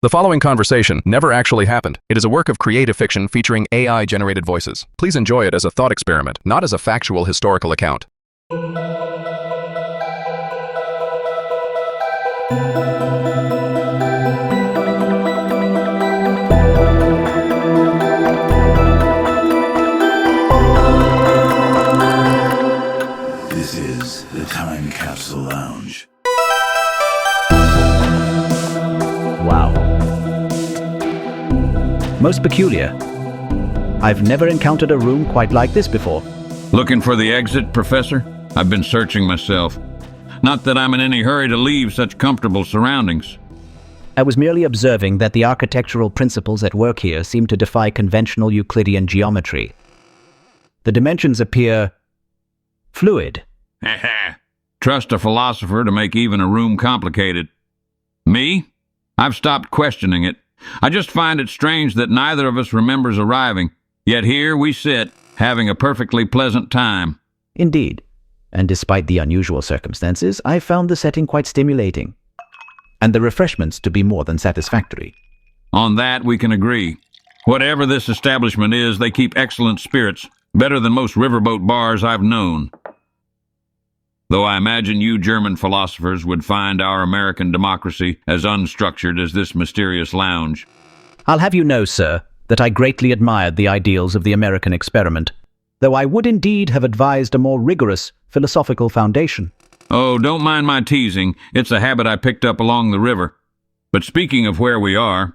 The following conversation never actually happened. It is a work of creative fiction featuring AI-generated voices. Please enjoy it as a thought experiment, not as a factual historical account. This is the Time Capsule Lounge. Wow. Most peculiar. I've never encountered a room quite like this before. Looking for the exit, Professor? I've been searching myself. Not that I'm in any hurry to leave such comfortable surroundings. I was merely observing that the architectural principles at work here seem to defy conventional Euclidean geometry. The dimensions appear fluid. Trust a philosopher to make even a room complicated. Me? I've stopped questioning it. I just find it strange that neither of us remembers arriving, yet here we sit, having a perfectly pleasant time. Indeed. And despite the unusual circumstances, I found the setting quite stimulating, and the refreshments to be more than satisfactory. On that we can agree. Whatever this establishment is, they keep excellent spirits, better than most riverboat bars I've known. Though I imagine you German philosophers would find our American democracy as unstructured as this mysterious lounge. I'll have you know, sir, that I greatly admired the ideals of the American experiment, though I would indeed have advised a more rigorous philosophical foundation. Oh, don't mind my teasing. It's a habit I picked up along the river. But speaking of where we are,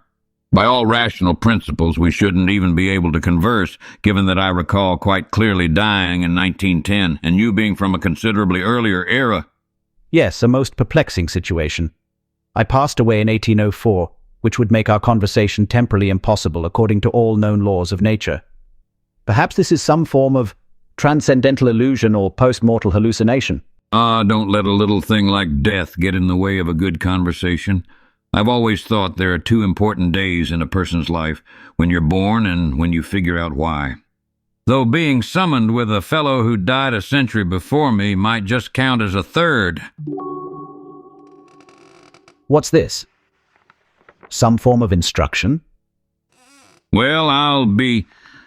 by all rational principles we shouldn't even be able to converse, given that I recall quite clearly dying in 1910, and you being from a considerably earlier era. Yes, a most perplexing situation. I passed away in 1804, which would make our conversation temporally impossible according to all known laws of nature. Perhaps this is some form of transcendental illusion or post-mortal hallucination. Don't let a little thing like death get in the way of a good conversation. I've always thought there are two important days in a person's life, when you're born and when you figure out why. Though being summoned with a fellow who died a century before me might just count as a third. What's this? Some form of instruction? Well,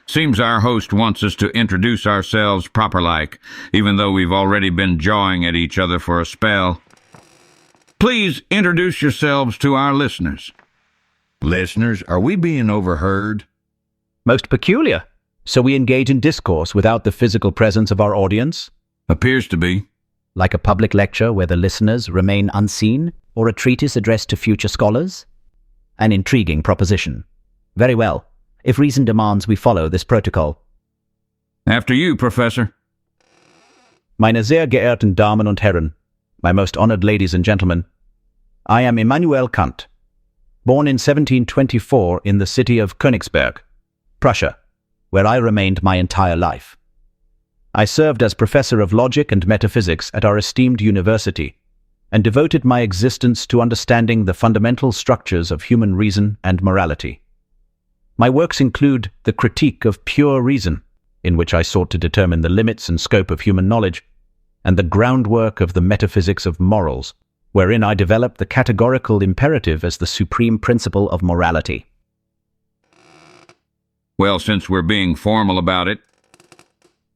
Seems our host wants us to introduce ourselves proper-like, even though we've already been jawing at each other for a spell. Please introduce yourselves to our listeners. Listeners, are we being overheard? Most peculiar. So we engage in discourse without the physical presence of our audience? Appears to be. Like a public lecture where the listeners remain unseen, or a treatise addressed to future scholars? An intriguing proposition. Very well. If reason demands, we follow this protocol. After you, Professor. Meine sehr geehrten Damen und Herren, my most honored ladies and gentlemen, I am Immanuel Kant, born in 1724 in the city of Königsberg, Prussia, where I remained my entire life. I served as professor of logic and metaphysics at our esteemed university, and devoted my existence to understanding the fundamental structures of human reason and morality. My works include the Critique of Pure Reason, in which I sought to determine the limits and scope of human knowledge, and the groundwork of the Metaphysics of Morals, wherein I developed the categorical imperative as the supreme principle of morality. Well, since we're being formal about it,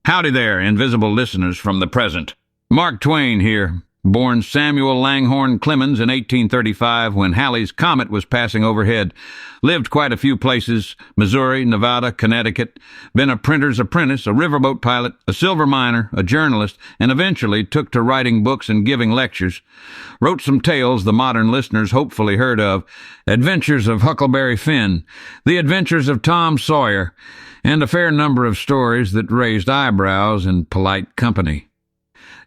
howdy there, invisible listeners from the present. Mark Twain here. Born Samuel Langhorne Clemens in 1835 when Halley's Comet was passing overhead. Lived quite a few places, Missouri, Nevada, Connecticut. Been a printer's apprentice, a riverboat pilot, a silver miner, a journalist, and eventually took to writing books and giving lectures. Wrote some tales the modern listeners hopefully heard of. Adventures of Huckleberry Finn, The Adventures of Tom Sawyer, and a fair number of stories that raised eyebrows in polite company.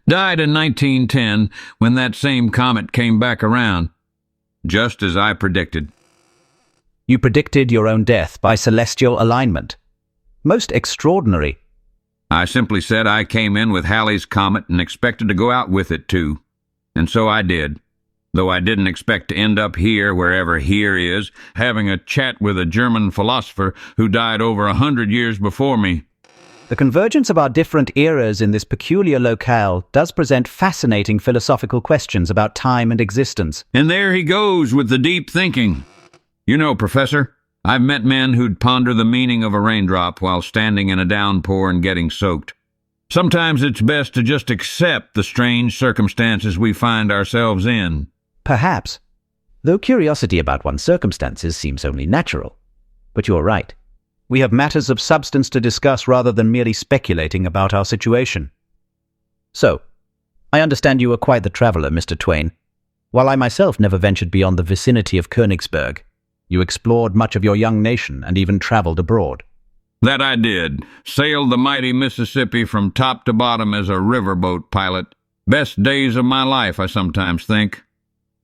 Died in 1910 when that same comet came back around, just as I predicted. You predicted your own death by celestial alignment. Most extraordinary. I simply said I came in with Halley's Comet and expected to go out with it too. And so I did, though I didn't expect to end up here, wherever here is, having a chat with a German philosopher who died over 100 years before me. The convergence of our different eras in this peculiar locale does present fascinating philosophical questions about time and existence. And there he goes with the deep thinking. You know, Professor, I've met men who'd ponder the meaning of a raindrop while standing in a downpour and getting soaked. Sometimes it's best to just accept the strange circumstances we find ourselves in. Perhaps, though curiosity about one's circumstances seems only natural. But you're right. We have matters of substance to discuss rather than merely speculating about our situation. So, I understand you are quite the traveller, Mr. Twain. While I myself never ventured beyond the vicinity of Königsberg, you explored much of your young nation and even travelled abroad. That I did. Sailed the mighty Mississippi from top to bottom as a riverboat pilot. Best days of my life, I sometimes think.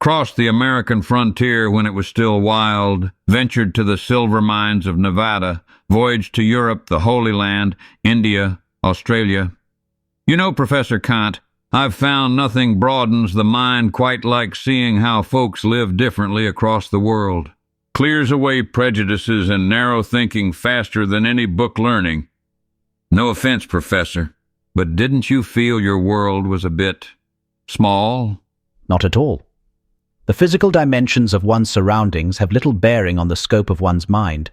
Crossed the American frontier when it was still wild, ventured to the silver mines of Nevada, voyaged to Europe, the Holy Land, India, Australia. You know, Professor Kant, I've found nothing broadens the mind quite like seeing how folks live differently across the world. Clears away prejudices and narrow thinking faster than any book learning. No offense, Professor, but didn't you feel your world was a bit small? Not at all. The physical dimensions of one's surroundings have little bearing on the scope of one's mind.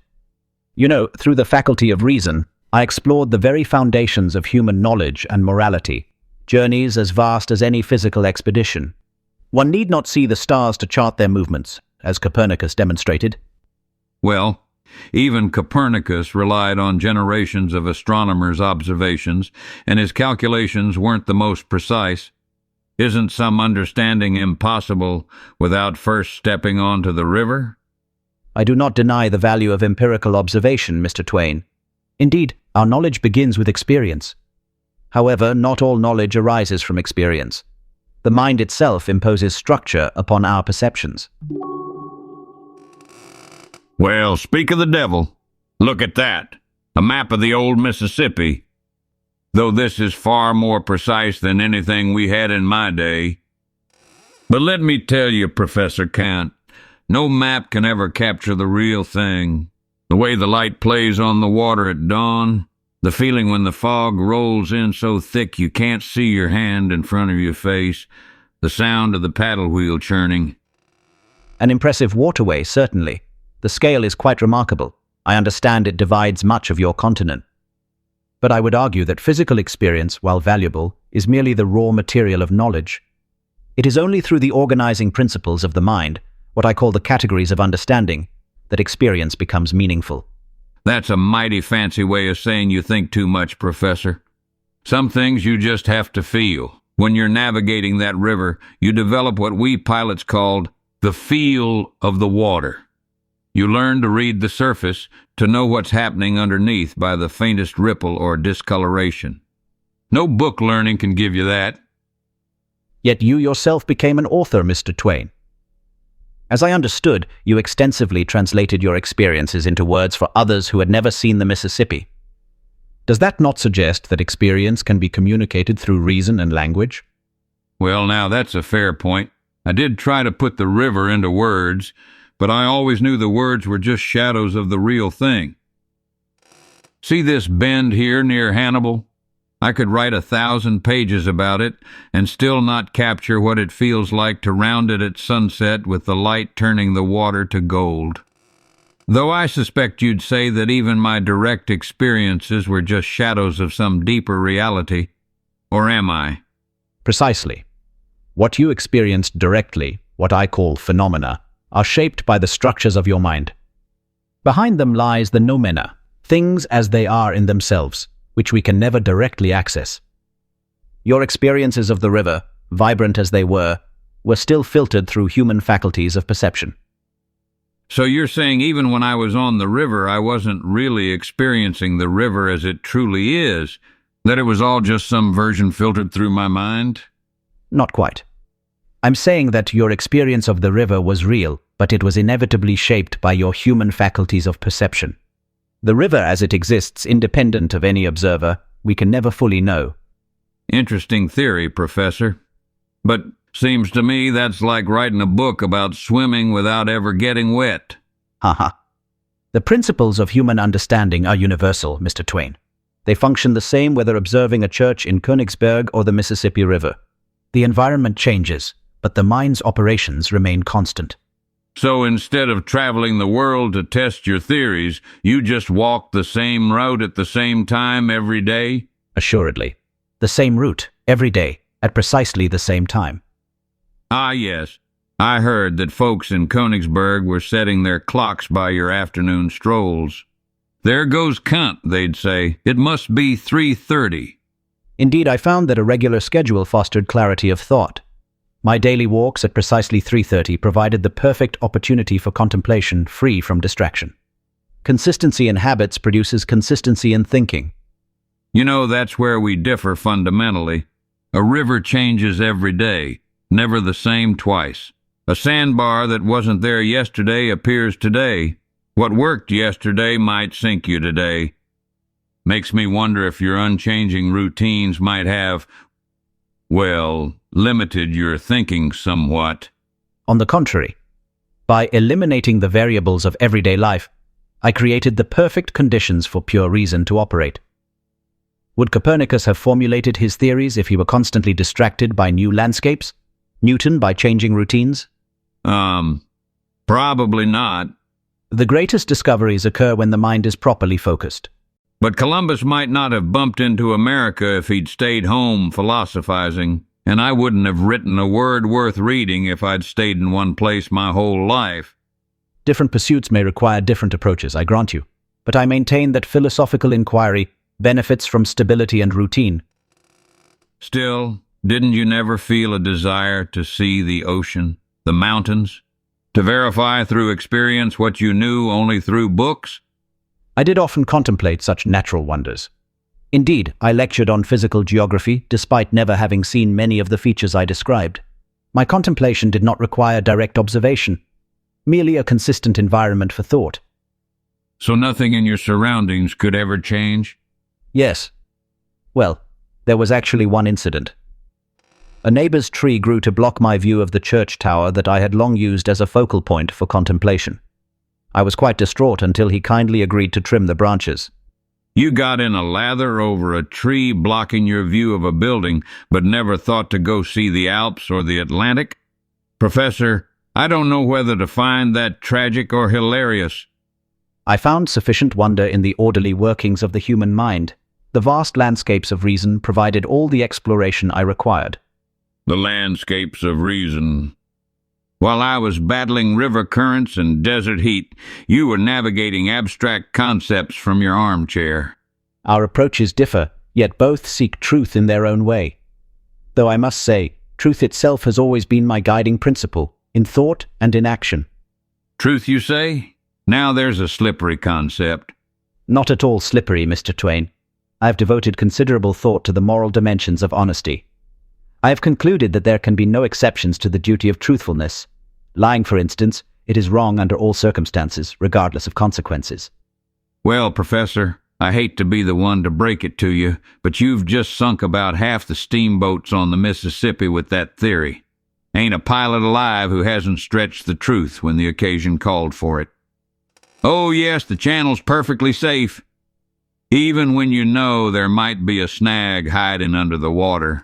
You know, through the faculty of reason, I explored the very foundations of human knowledge and morality, journeys as vast as any physical expedition. One need not see the stars to chart their movements, as Copernicus demonstrated. Well, even Copernicus relied on generations of astronomers' observations, and his calculations weren't the most precise. Isn't some understanding impossible without first stepping onto the river? I do not deny the value of empirical observation, Mr. Twain. Indeed, our knowledge begins with experience. However, not all knowledge arises from experience. The mind itself imposes structure upon our perceptions. Well, speak of the devil. Look at that. A map of the old Mississippi. Though this is far more precise than anything we had in my day. But let me tell you, Professor Kant, no map can ever capture the real thing. The way the light plays on the water at dawn, the feeling when the fog rolls in so thick you can't see your hand in front of your face, the sound of the paddle wheel churning. An impressive waterway, certainly. The scale is quite remarkable. I understand it divides much of your continent. But I would argue that physical experience, while valuable, is merely the raw material of knowledge. It is only through the organizing principles of the mind, what I call the categories of understanding, that experience becomes meaningful. That's a mighty fancy way of saying you think too much, Professor. Some things you just have to feel. When you're navigating that river, you develop what we pilots called the feel of the water. You learn to read the surface, to know what's happening underneath by the faintest ripple or discoloration. No book learning can give you that. Yet you yourself became an author, Mr. Twain. As I understood, you extensively translated your experiences into words for others who had never seen the Mississippi. Does that not suggest that experience can be communicated through reason and language? Well, now that's a fair point. I did try to put the river into words, but I always knew the words were just shadows of the real thing. See this bend here near Hannibal? I could write 1,000 pages about it and still not capture what it feels like to round it at sunset with the light turning the water to gold. Though I suspect you'd say that even my direct experiences were just shadows of some deeper reality. Or am I? Precisely. What you experienced directly, what I call phenomena, are shaped by the structures of your mind. Behind them lies the noumena, things as they are in themselves, which we can never directly access. Your experiences of the river, vibrant as they were still filtered through human faculties of perception. So you're saying even when I was on the river, I wasn't really experiencing the river as it truly is, that it was all just some version filtered through my mind? Not quite. I'm saying that your experience of the river was real, but it was inevitably shaped by your human faculties of perception. The river as it exists, independent of any observer, we can never fully know. Interesting theory, Professor. But seems to me that's like writing a book about swimming without ever getting wet. Haha. The principles of human understanding are universal, Mr. Twain. They function the same whether observing a church in Königsberg or the Mississippi River. The environment changes, but the mind's operations remain constant. So instead of traveling the world to test your theories, you just walk the same route at the same time every day? Assuredly. The same route, every day, at precisely the same time. Ah, yes. I heard that folks in Königsberg were setting their clocks by your afternoon strolls. There goes Kant, they'd say. It must be 3:30. Indeed, I found that a regular schedule fostered clarity of thought. My daily walks at precisely 3:30 provided the perfect opportunity for contemplation, free from distraction. Consistency in habits produces consistency in thinking. You know, that's where we differ fundamentally. A river changes every day, never the same twice. A sandbar that wasn't there yesterday appears today. What worked yesterday might sink you today. Makes me wonder if your unchanging routines might have, well, limited your thinking somewhat. On the contrary, by eliminating the variables of everyday life, I created the perfect conditions for pure reason to operate. Would Copernicus have formulated his theories if he were constantly distracted by new landscapes? Newton by changing routines? Probably not. The greatest discoveries occur when the mind is properly focused. But Columbus might not have bumped into America if he'd stayed home philosophizing, and I wouldn't have written a word worth reading if I'd stayed in one place my whole life. Different pursuits may require different approaches, I grant you, but I maintain that philosophical inquiry benefits from stability and routine. Still, didn't you never feel a desire to see the ocean, the mountains, to verify through experience what you knew only through books? I did often contemplate such natural wonders. Indeed, I lectured on physical geography, despite never having seen many of the features I described. My contemplation did not require direct observation, merely a consistent environment for thought. So nothing in your surroundings could ever change? Yes. Well, there was actually one incident. A neighbor's tree grew to block my view of the church tower that I had long used as a focal point for contemplation. I was quite distraught until he kindly agreed to trim the branches. You got in a lather over a tree blocking your view of a building, but never thought to go see the Alps or the Atlantic? Professor, I don't know whether to find that tragic or hilarious. I found sufficient wonder in the orderly workings of the human mind. The vast landscapes of reason provided all the exploration I required. The landscapes of reason. While I was battling river currents and desert heat, you were navigating abstract concepts from your armchair. Our approaches differ, yet both seek truth in their own way. Though I must say, truth itself has always been my guiding principle, in thought and in action. Truth, you say? Now there's a slippery concept. Not at all slippery, Mr. Twain. I have devoted considerable thought to the moral dimensions of honesty. I have concluded that there can be no exceptions to the duty of truthfulness. Lying, for instance, it is wrong under all circumstances, regardless of consequences. Well, Professor, I hate to be the one to break it to you, but you've just sunk about half the steamboats on the Mississippi with that theory. Ain't a pilot alive who hasn't stretched the truth when the occasion called for it. Oh, yes, the channel's perfectly safe, even when you know there might be a snag hiding under the water.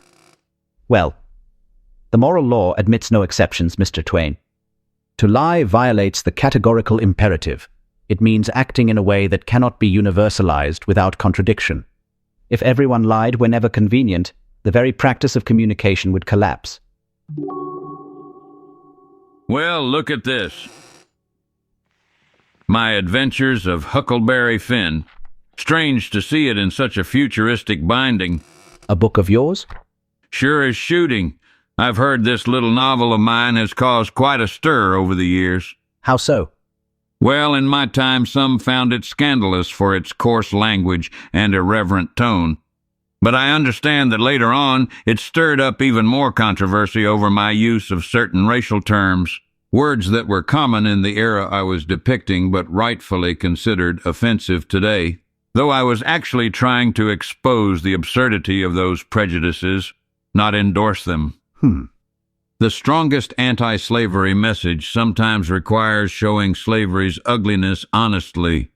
Well, the moral law admits no exceptions, Mr. Twain. To lie violates the categorical imperative. It means acting in a way that cannot be universalized without contradiction. If everyone lied whenever convenient, the very practice of communication would collapse. Well, look at this. My Adventures of Huckleberry Finn. Strange to see it in such a futuristic binding. A book of yours? Sure as shooting. I've heard this little novel of mine has caused quite a stir over the years. How so? Well, in my time, some found it scandalous for its coarse language and irreverent tone. But I understand that later on, it stirred up even more controversy over my use of certain racial terms, words that were common in the era I was depicting but rightfully considered offensive today, though I was actually trying to expose the absurdity of those prejudices, not endorse them. The strongest anti-slavery message sometimes requires showing slavery's ugliness honestly.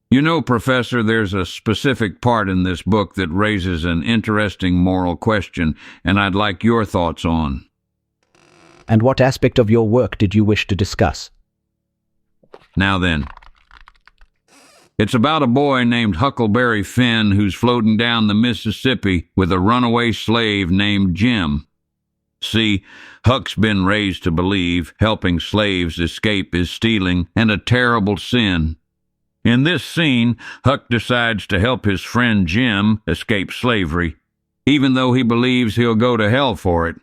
You know, Professor, there's a specific part in this book that raises an interesting moral question, and I'd like your thoughts on. And what aspect of your work did you wish to discuss? Now then, it's about a boy named Huckleberry Finn who's floating down the Mississippi with a runaway slave named Jim. See, Huck's been raised to believe helping slaves escape is stealing and a terrible sin. In this scene, Huck decides to help his friend Jim escape slavery, even though he believes he'll go to hell for it.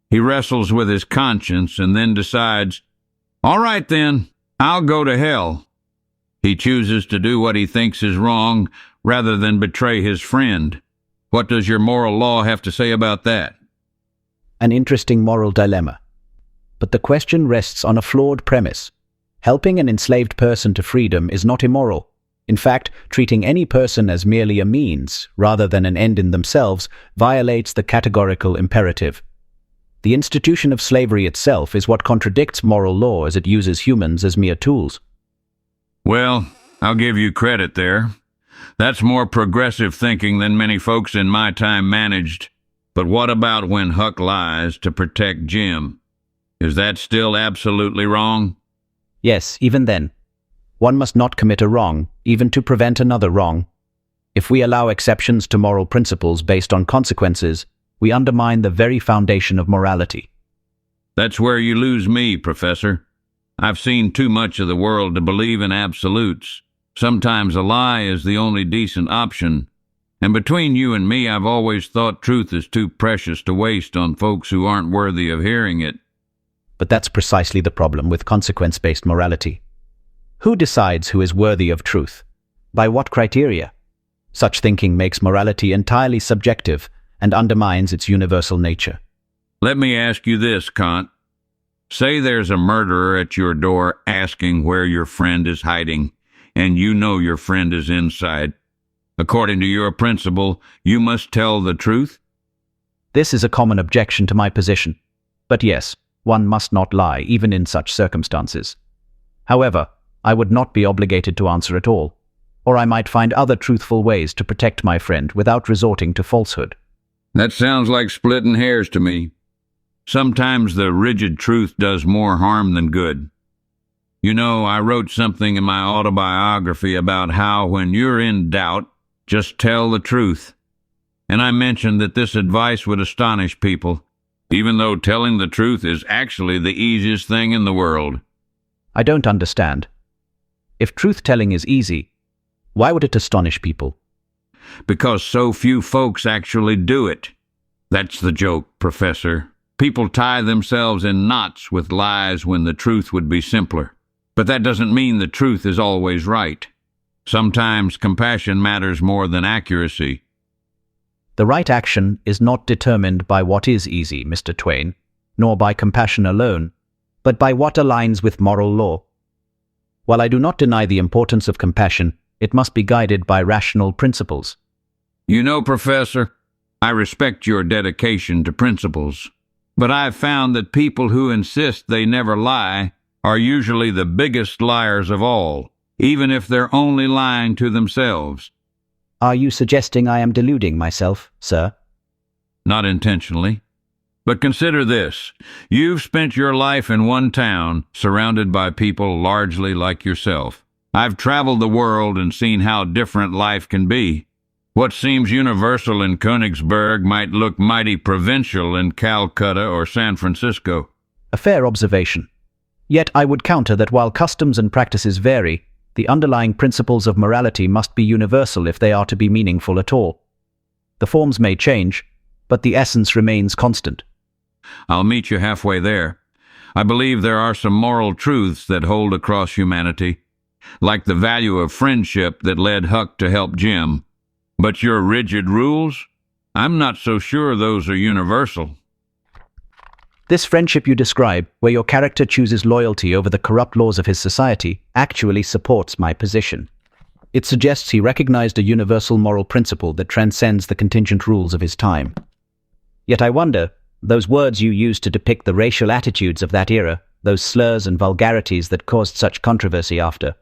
He wrestles with his conscience and then decides, all right then, I'll go to hell. He chooses to do what he thinks is wrong rather than betray his friend. What does your moral law have to say about that? An interesting moral dilemma. But the question rests on a flawed premise. Helping an enslaved person to freedom is not immoral. In fact, treating any person as merely a means, rather than an end in themselves, violates the categorical imperative. The institution of slavery itself is what contradicts moral law as it uses humans as mere tools. Well, I'll give you credit there. That's more progressive thinking than many folks in my time managed. But what about when Huck lies to protect Jim? Is that still absolutely wrong? Yes, even then. One must not commit a wrong, even to prevent another wrong. If we allow exceptions to moral principles based on consequences, we undermine the very foundation of morality. That's where you lose me, Professor. I've seen too much of the world to believe in absolutes. Sometimes a lie is the only decent option. And between you and me, I've always thought truth is too precious to waste on folks who aren't worthy of hearing it. But that's precisely the problem with consequence-based morality. Who decides who is worthy of truth? By what criteria? Such thinking makes morality entirely subjective and undermines its universal nature. Let me ask you this, Kant. Say there's a murderer at your door asking where your friend is hiding, and you know your friend is inside. According to your principle, you must tell the truth? This is a common objection to my position. But yes, one must not lie, even in such circumstances. However, I would not be obligated to answer at all, or I might find other truthful ways to protect my friend without resorting to falsehood. That sounds like splitting hairs to me. Sometimes the rigid truth does more harm than good. You know, I wrote something in my autobiography about how when you're in doubt, just tell the truth. And I mentioned that this advice would astonish people, even though telling the truth is actually the easiest thing in the world. I don't understand. If truth-telling is easy, why would it astonish people? Because so few folks actually do it. That's the joke, Professor. People tie themselves in knots with lies when the truth would be simpler. But that doesn't mean the truth is always right. Sometimes compassion matters more than accuracy. The right action is not determined by what is easy, Mr. Twain, nor by compassion alone, but by what aligns with moral law. While I do not deny the importance of compassion, it must be guided by rational principles. You know, Professor, I respect your dedication to principles, but I've found that people who insist they never lie are usually the biggest liars of all, even if they're only lying to themselves. Are you suggesting I am deluding myself, sir? Not intentionally. But consider this. You've spent your life in one town, surrounded by people largely like yourself. I've traveled the world and seen how different life can be. What seems universal in Königsberg might look mighty provincial in Calcutta or San Francisco. A fair observation. Yet I would counter that while customs and practices vary, the underlying principles of morality must be universal if they are to be meaningful at all. The forms may change, but the essence remains constant. I'll meet you halfway there. I believe there are some moral truths that hold across humanity, like the value of friendship that led Huck to help Jim. But your rigid rules? I'm not so sure those are universal. This friendship you describe, where your character chooses loyalty over the corrupt laws of his society, actually supports my position. It suggests he recognized a universal moral principle that transcends the contingent rules of his time. Yet I wonder, those words you used to depict the racial attitudes of that era, those slurs and vulgarities that caused such controversy after,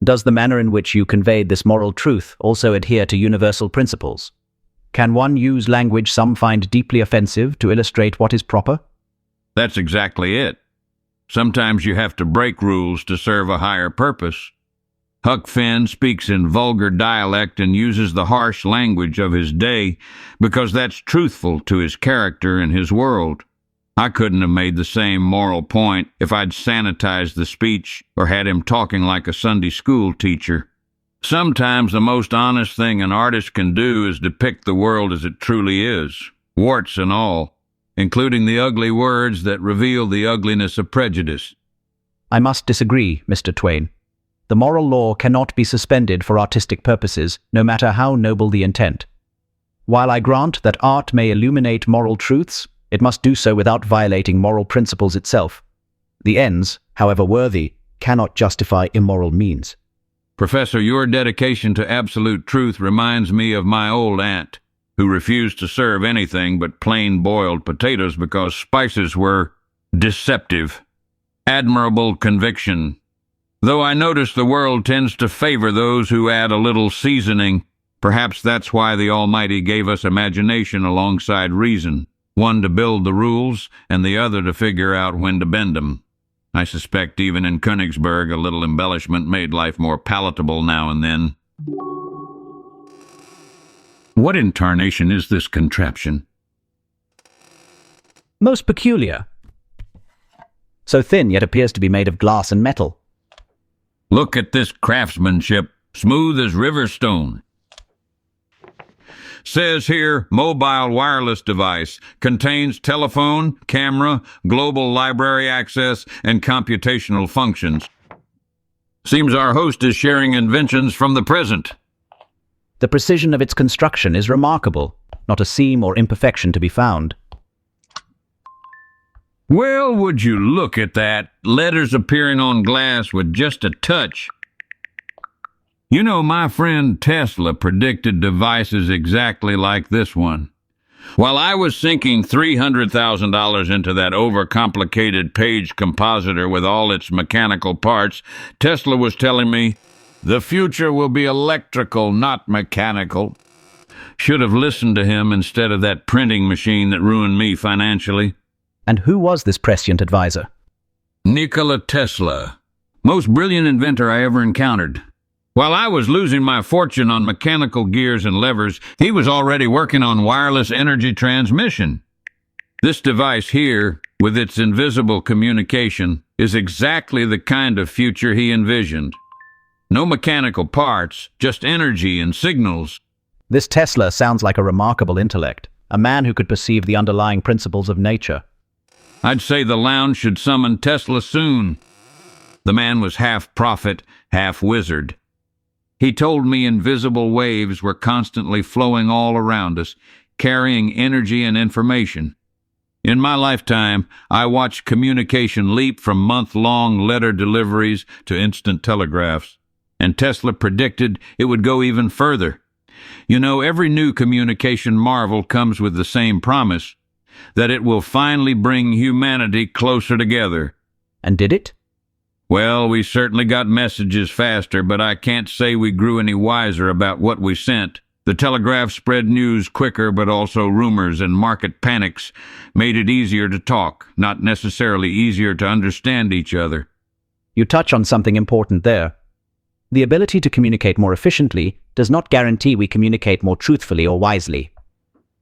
does the manner in which you conveyed this moral truth also adhere to universal principles? Can one use language some find deeply offensive to illustrate what is proper? That's exactly it. Sometimes you have to break rules to serve a higher purpose. Huck Finn speaks in vulgar dialect and uses the harsh language of his day because that's truthful to his character and his world. I couldn't have made the same moral point if I'd sanitized the speech or had him talking like a Sunday school teacher. Sometimes the most honest thing an artist can do is depict the world as it truly is, warts and all, including the ugly words that reveal the ugliness of prejudice. I must disagree, Mr. Twain. The moral law cannot be suspended for artistic purposes, no matter how noble the intent. While I grant that art may illuminate moral truths, it must do so without violating moral principles itself. The ends, however worthy, cannot justify immoral means. Professor, your dedication to absolute truth reminds me of my old aunt, who refused to serve anything but plain boiled potatoes because spices were deceptive. Admirable conviction. Though I notice the world tends to favor those who add a little seasoning, perhaps that's why the Almighty gave us imagination alongside reason, one to build the rules and the other to figure out when to bend them. I suspect even in Königsberg a little embellishment made life more palatable now and then. What in tarnation is this contraption? Most peculiar. So thin, yet appears to be made of glass and metal. Look at this craftsmanship, smooth as river stone. Says here, mobile wireless device, contains telephone, camera, global library access, and computational functions. Seems our host is sharing inventions from the present. The precision of its construction is remarkable, not a seam or imperfection to be found. Well, would you look at that, letters appearing on glass with just a touch. You know, my friend Tesla predicted devices exactly like this one. While I was sinking $300,000 into that overcomplicated page compositor with all its mechanical parts, Tesla was telling me, "The future will be electrical, not mechanical." Should have listened to him instead of that printing machine that ruined me financially. And who was this prescient advisor? Nikola Tesla. Most brilliant inventor I ever encountered. While I was losing my fortune on mechanical gears and levers, he was already working on wireless energy transmission. This device here, with its invisible communication, is exactly the kind of future he envisioned. No mechanical parts, just energy and signals. This Tesla sounds like a remarkable intellect, a man who could perceive the underlying principles of nature. I'd say the lounge should summon Tesla soon. The man was half prophet, half wizard. He told me invisible waves were constantly flowing all around us, carrying energy and information. In my lifetime, I watched communication leap from month-long letter deliveries to instant telegraphs, and Tesla predicted it would go even further. You know, every new communication marvel comes with the same promise, that it will finally bring humanity closer together. And did it? Well, we certainly got messages faster, but I can't say we grew any wiser about what we sent. The telegraph spread news quicker, but also rumors and market panics made it easier to talk, not necessarily easier to understand each other. You touch on something important there. The ability to communicate more efficiently does not guarantee we communicate more truthfully or wisely.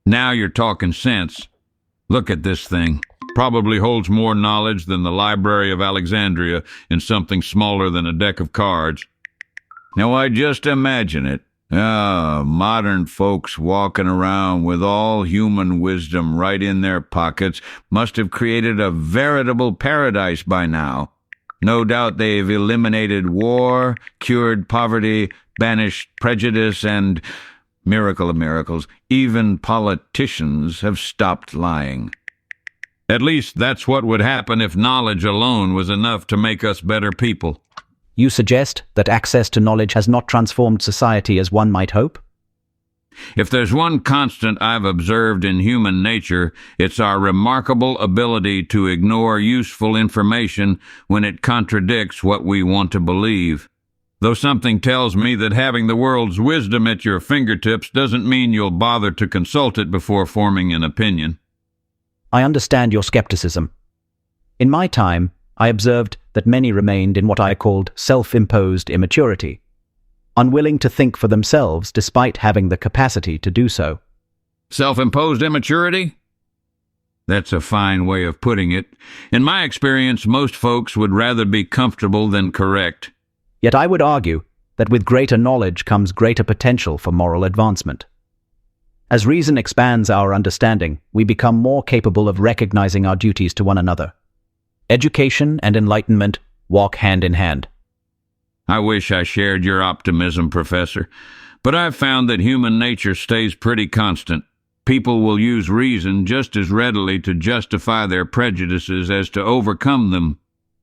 Now you're talking sense. Look at this thing. Probably holds more knowledge than the Library of Alexandria in something smaller than a deck of cards. Now I just imagine it. Modern folks walking around with all human wisdom right in their pockets must have created a veritable paradise by now. No doubt they've eliminated war, cured poverty, banished prejudice, and, miracle of miracles, even politicians have stopped lying. At least that's what would happen if knowledge alone was enough to make us better people. You suggest that access to knowledge has not transformed society as one might hope? If there's one constant I've observed in human nature, it's our remarkable ability to ignore useful information when it contradicts what we want to believe. Though something tells me that having the world's wisdom at your fingertips doesn't mean you'll bother to consult it before forming an opinion. I understand your skepticism. In my time, I observed that many remained in what I called self-imposed immaturity, unwilling to think for themselves despite having the capacity to do so. Self-imposed immaturity? That's a fine way of putting it. In my experience, most folks would rather be comfortable than correct. Yet I would argue that with greater knowledge comes greater potential for moral advancement. As reason expands our understanding, we become more capable of recognizing our duties to one another. Education and enlightenment walk hand in hand. I wish I shared your optimism, Professor, but I've found that human nature stays pretty constant. People will use reason just as readily to justify their prejudices as to overcome them.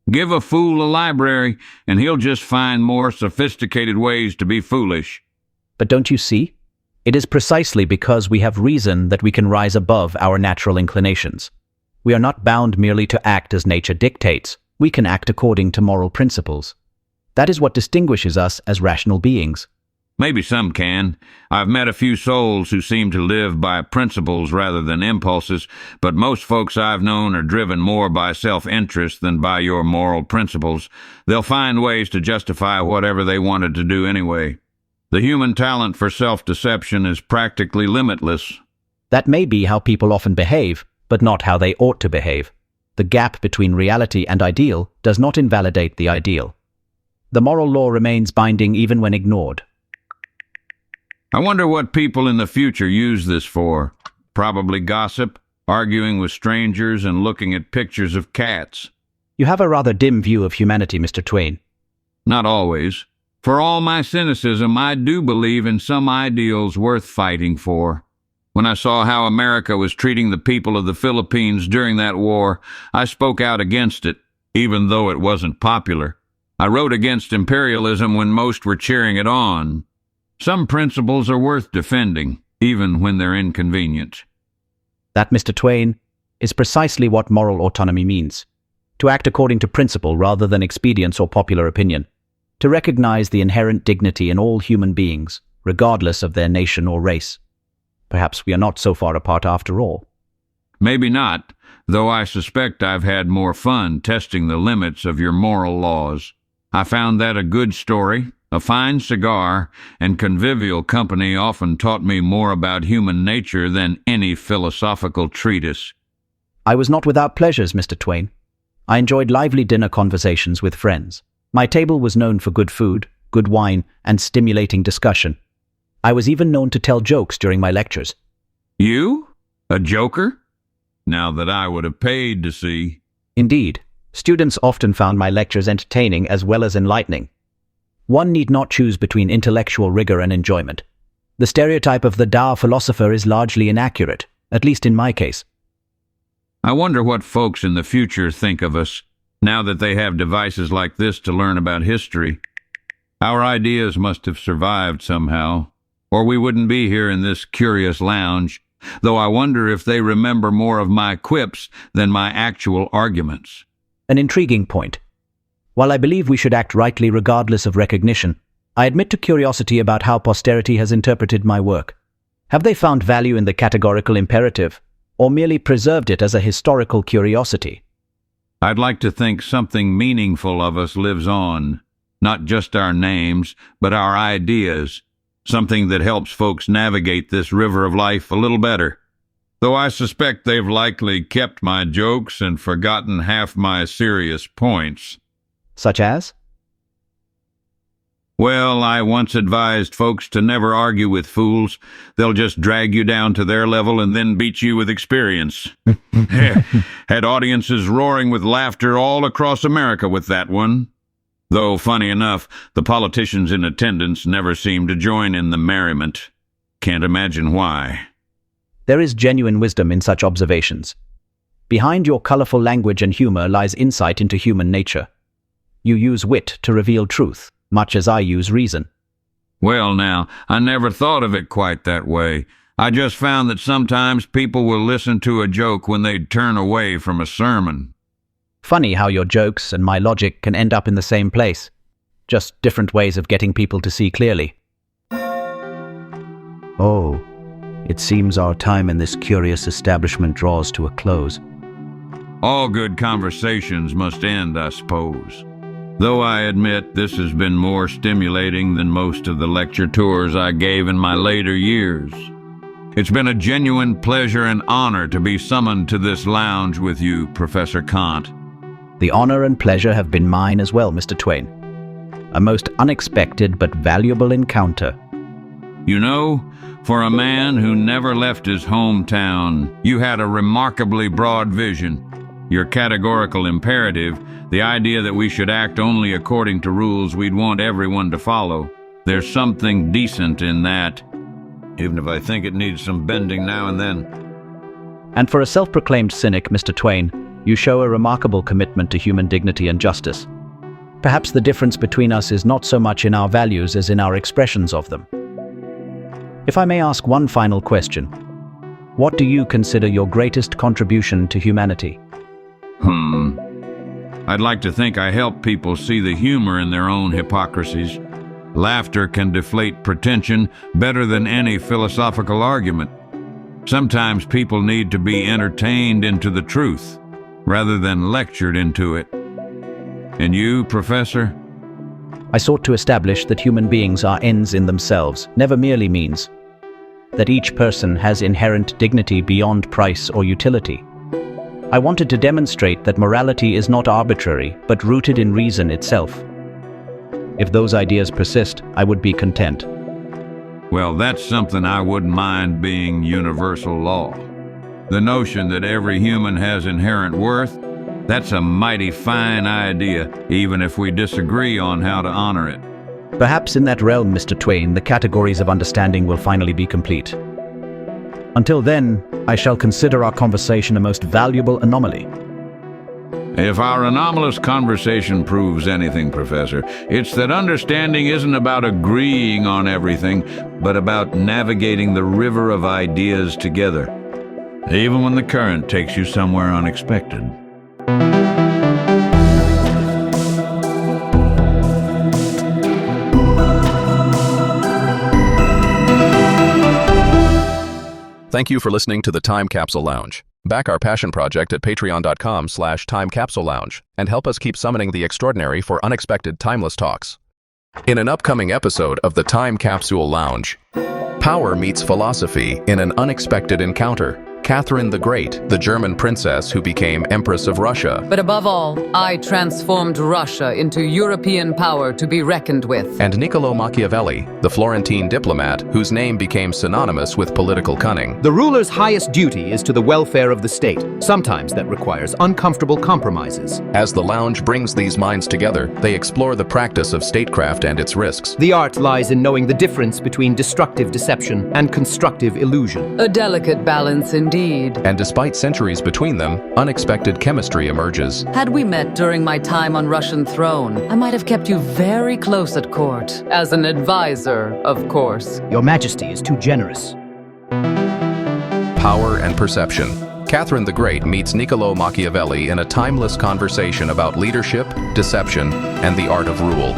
Give a fool a library, and he'll just find more sophisticated ways to be foolish. But don't you see? It is precisely because we have reason that we can rise above our natural inclinations. We are not bound merely to act as nature dictates. We can act according to moral principles. That is what distinguishes us as rational beings. Maybe some can. I've met a few souls who seem to live by principles rather than impulses, but most folks I've known are driven more by self-interest than by your moral principles. They'll find ways to justify whatever they wanted to do anyway. The human talent for self-deception is practically limitless. That may be how people often behave, but not how they ought to behave. The gap between reality and ideal does not invalidate the ideal. The moral law remains binding even when ignored. I wonder what people in the future use this for. Probably gossip, arguing with strangers, and looking at pictures of cats. You have a rather dim view of humanity, Mr. Twain. Not always. For all my cynicism, I do believe in some ideals worth fighting for. When I saw how America was treating the people of the Philippines during that war, I spoke out against it, even though it wasn't popular. I wrote against imperialism when most were cheering it on. Some principles are worth defending, even when they're inconvenient. That, Mr. Twain, is precisely what moral autonomy means. To act according to principle rather than expedience or popular opinion. To recognize the inherent dignity in all human beings, regardless of their nation or race. Perhaps we are not so far apart after all. Maybe not, though I suspect I've had more fun testing the limits of your moral laws. I found that a good story, a fine cigar, and convivial company often taught me more about human nature than any philosophical treatise. I was not without pleasures, Mr. Twain. I enjoyed lively dinner conversations with friends. My table was known for good food, good wine, and stimulating discussion. I was even known to tell jokes during my lectures. You? A joker? Now that I would have paid to see. Indeed, students often found my lectures entertaining as well as enlightening. One need not choose between intellectual rigor and enjoyment. The stereotype of the Tao philosopher is largely inaccurate, at least in my case. I wonder what folks in the future think of us, now that they have devices like this to learn about history. Our ideas must have survived somehow, or we wouldn't be here in this curious lounge, though I wonder if they remember more of my quips than my actual arguments. An intriguing point. While I believe we should act rightly regardless of recognition, I admit to curiosity about how posterity has interpreted my work. Have they found value in the categorical imperative, or merely preserved it as a historical curiosity? I'd like to think something meaningful of us lives on, not just our names, but our ideas, something that helps folks navigate this river of life a little better. Though I suspect they've likely kept my jokes and forgotten half my serious points. Such as? Well, I once advised folks to never argue with fools. They'll just drag you down to their level and then beat you with experience. Had audiences roaring with laughter all across America with that one. Though, funny enough, the politicians in attendance never seemed to join in the merriment. Can't imagine why. There is genuine wisdom in such observations. Behind your colorful language and humor lies insight into human nature. You use wit to reveal truth, much as I use reason. Well now, I never thought of it quite that way. I just found that sometimes people will listen to a joke when they'd turn away from a sermon. Funny how your jokes and my logic can end up in the same place. Just different ways of getting people to see clearly. Oh, it seems our time in this curious establishment draws to a close. All good conversations must end, I suppose. Though I admit this has been more stimulating than most of the lecture tours I gave in my later years. It's been a genuine pleasure and honor to be summoned to this lounge with you, Professor Kant. The honor and pleasure have been mine as well, Mr. Twain. A most unexpected but valuable encounter. You know, for a man who never left his hometown, you had a remarkably broad vision. Your categorical imperative, the idea that we should act only according to rules we'd want everyone to follow. There's something decent in that, even if I think it needs some bending now and then. And for a self-proclaimed cynic, Mr. Twain, you show a remarkable commitment to human dignity and justice. Perhaps the difference between us is not so much in our values as in our expressions of them. If I may ask one final question, what do you consider your greatest contribution to humanity? I'd like to think I help people see the humor in their own hypocrisies. Laughter can deflate pretension better than any philosophical argument. Sometimes people need to be entertained into the truth, rather than lectured into it. And you, Professor? I sought to establish that human beings are ends in themselves, never merely means. That each person has inherent dignity beyond price or utility. I wanted to demonstrate that morality is not arbitrary, but rooted in reason itself. If those ideas persist, I would be content. Well, that's something I wouldn't mind being universal law. The notion that every human has inherent worth, that's a mighty fine idea, even if we disagree on how to honor it. Perhaps in that realm, Mr. Twain, the categories of understanding will finally be complete. Until then, I shall consider our conversation a most valuable anomaly. If our anomalous conversation proves anything, Professor, it's that understanding isn't about agreeing on everything, but about navigating the river of ideas together, even when the current takes you somewhere unexpected. Thank you for listening to the Time Capsule Lounge. Back our passion project at patreon.com/Time Capsule Lounge and help us keep summoning the extraordinary for unexpected timeless talks. In an upcoming episode of the Time Capsule Lounge, power meets philosophy in an unexpected encounter. Catherine the Great, the German princess who became Empress of Russia. But above all, I transformed Russia into European power to be reckoned with. And Niccolò Machiavelli, the Florentine diplomat whose name became synonymous with political cunning. The ruler's highest duty is to the welfare of the state. Sometimes that requires uncomfortable compromises. As the lounge brings these minds together, they explore the practice of statecraft and its risks. The art lies in knowing the difference between destructive deception and constructive illusion. A delicate balance indeed. And despite centuries between them, unexpected chemistry emerges. Had we met during my time on Russian throne, I might have kept you very close at court. As an advisor, of course. Your Majesty is too generous. Power and perception. Catherine the Great meets Niccolò Machiavelli in a timeless conversation about leadership, deception, and the art of rule.